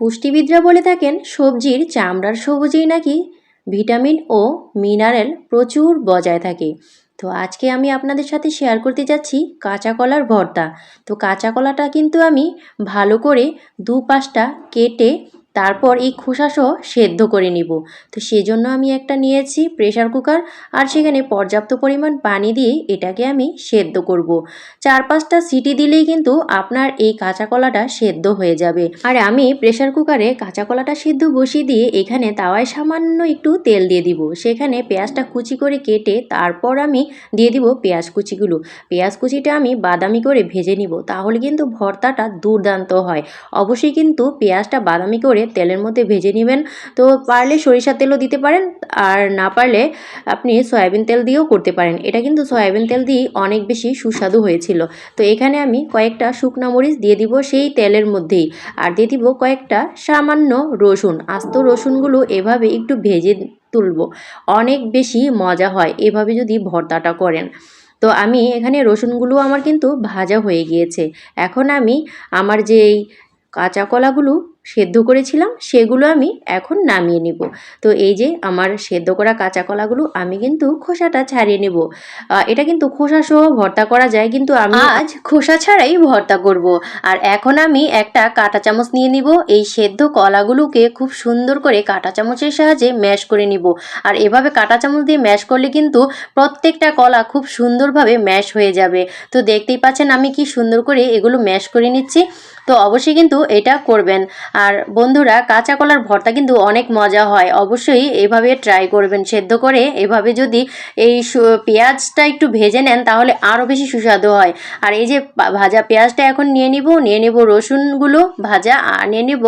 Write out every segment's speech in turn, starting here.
পুষ্টিবিদরা বলে থাকেন সবজির চামড়ার সবুজেই নাকি ভিটামিন ও মিনারেল প্রচুর বজায় থাকে। তো আজকে আমি আপনাদের সাথে শেয়ার করতে যাচ্ছি কাঁচা কলার ভর্তা। তো কাঁচা কলাটা কিন্তু আমি ভালো করে দুপাশটা কেটে তারপর এই খোসাসহ সেদ্ধ করে নিব। তো সেজন্য আমি একটা নিয়েছি প্রেসার কুকার, আর সেখানে পর্যাপ্ত পরিমাণ পানি দিয়ে এটাকে আমি সেদ্ধ করব। 4-5টা সিটি দিলেই কিন্তু আপনার এই কাঁচা কলাটা সেদ্ধ হয়ে যাবে। আর আমি প্রেসার কুকারে কাঁচা কলাটা সেদ্ধ বসিয়ে দিয়ে এখানে তাওয়ায় সামান্য একটু তেল দিয়ে দিব। সেখানে পেঁয়াজটা কুচি করে কেটে তারপর আমি দিয়ে দিব পেঁয়াজ কুচিগুলো। পেঁয়াজ কুচিটা আমি বাদামি করে ভেজে নিব, তাহলে কিন্তু ভর্তাটা দুর্দান্ত হয়। অবশ্যই কিন্তু পেঁয়াজটা বাদামি করে তেলের মধ্যে ভেজে নেবেন। তো পারলে সরিষার তেলও দিতে পারেন, আর না পারলে আপনি সয়াবিন তেল দিয়েও করতে পারেন। এটা কিন্তু সয়াবিন তেল দিয়ে অনেক বেশি সুস্বাদু হয়েছিল। তো এখানে আমি কয়েকটা শুকনো মরিচ দিয়ে দিব সেই তেলের মধ্যেই, আর দিয়ে দিব কয়েকটা সামান্য রসুন। আস্ত রসুনগুলো এভাবে একটু ভেজে তুলব, অনেক বেশি মজা হয় এভাবে যদি ভর্তাটা করেন। তো আমি এখানে রসুনগুলো আমার কিন্তু ভাজা হয়ে গিয়েছে। এখন আমি আমার যেই কাঁচা কলাগুলো সেদ্ধ করেছিলাম সেগুলো আমি এখন নামিয়ে নিব। তো এই যে আমার সেদ্ধ করা কাঁচা কলাগুলো আমি কিন্তু খোসাটা ছাড়িয়ে নেব। এটা কিন্তু খোসা সহ ভর্তা করা যায়, কিন্তু আমি আজ খোসা ছাড়াই ভর্তা করব। আর এখন আমি একটা কাঁটা চামচ নিয়ে নিব। এই সেদ্ধ কলাগুলোকে খুব সুন্দর করে কাঁটা চামচের সাহায্যে ম্যাশ করে নিব। আর এভাবে কাঁটা চামচ দিয়ে ম্যাশ করলে কিন্তু প্রত্যেকটা কলা খুব সুন্দরভাবে ম্যাশ হয়ে যাবে। তো দেখতেই পাচ্ছেন আমি কি সুন্দর করে এগুলো ম্যাশ করে নিচ্ছি। তো অবশ্যই কিন্তু এটা করবেন। আর বন্ধুরা, কাঁচা কলার ভর্তা কিন্তু অনেক মজা হয়, অবশ্যই এভাবে ট্রাই করবেন। সেদ্ধ করে এভাবে যদি এই পেঁয়াজটা একটু ভেজে নেন তাহলে আরও বেশি সুস্বাদু হয়। আর এই যে ভাজা পেঁয়াজটা এখন নিয়ে নিব রসুনগুলো ভাজা, আর নিয়ে নিব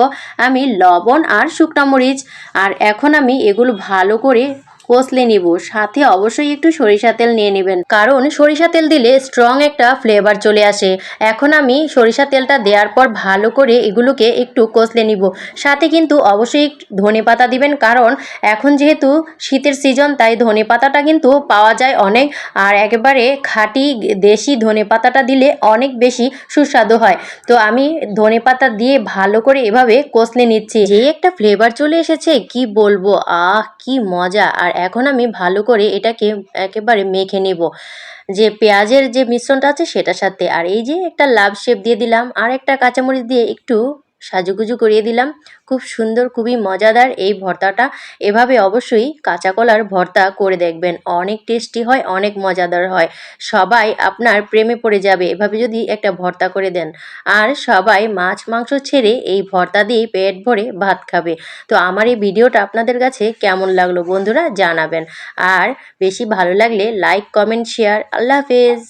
আমি লবণ আর শুকনো মরিচ। আর এখন আমি এগুলো ভালো করে কষলে নিব। সাথে অবশ্যই একটু সরিষা তেল নিয়ে নেবেন, কারণ সরিষা তেল দিলে স্ট্রং একটা ফ্লেভার চলে আসে। এখন আমি সরিষা তেলটা দেওয়ার পর ভালো করে এগুলোকে একটু কষলে নিব। সাথে কিন্তু অবশ্যই ধনেপাতা দিবেন, কারণ এখন যেহেতু শীতের সিজন তাই ধনেপাতাটা কিন্তু পাওয়া যায় অনেক। আর একেবারে খাঁটি দেশি ধনেপাতাটা দিলে অনেক বেশি সুস্বাদু হয়। তো আমি ধনেপাতা দিয়ে ভালো করে এভাবে কষলে নিচ্ছি। যে একটা ফ্লেভার চলে এসেছে কি বলবো, কি মজা। আর এখন আমি ভালো করে এটাকে একেবারে মেখে নেব যে পেঁয়াজের যে মিশ্রণটা আছে সেটার সাথে। আর এই যে একটা লাভ শেপ দিয়ে দিলাম, আর একটা কাঁচামরিচ দিয়ে একটু সাজুগুজু করিয়ে দিলাম। খুব সুন্দর, খুবই মজাদার এই ভর্তাটা। এভাবে অবশ্যই কাঁচা কলার ভর্তা করে দেখবেন, অনেক টেস্টি হয়, অনেক মজাদার হয়। সবাই আপনার প্রেমে পড়ে যাবে এভাবে যদি একটা ভর্তা করে দেন। আর সবাই মাছ মাংস ছেড়ে এই ভর্তা দিয়ে পেট ভরে ভাত খাবে। তো আমার এই ভিডিওটা আপনাদের কাছে কেমন লাগলো বন্ধুরা জানাবেন। আর বেশি ভালো লাগলে লাইক, কমেন্ট, শেয়ার। আল্লাহ হাফেজ।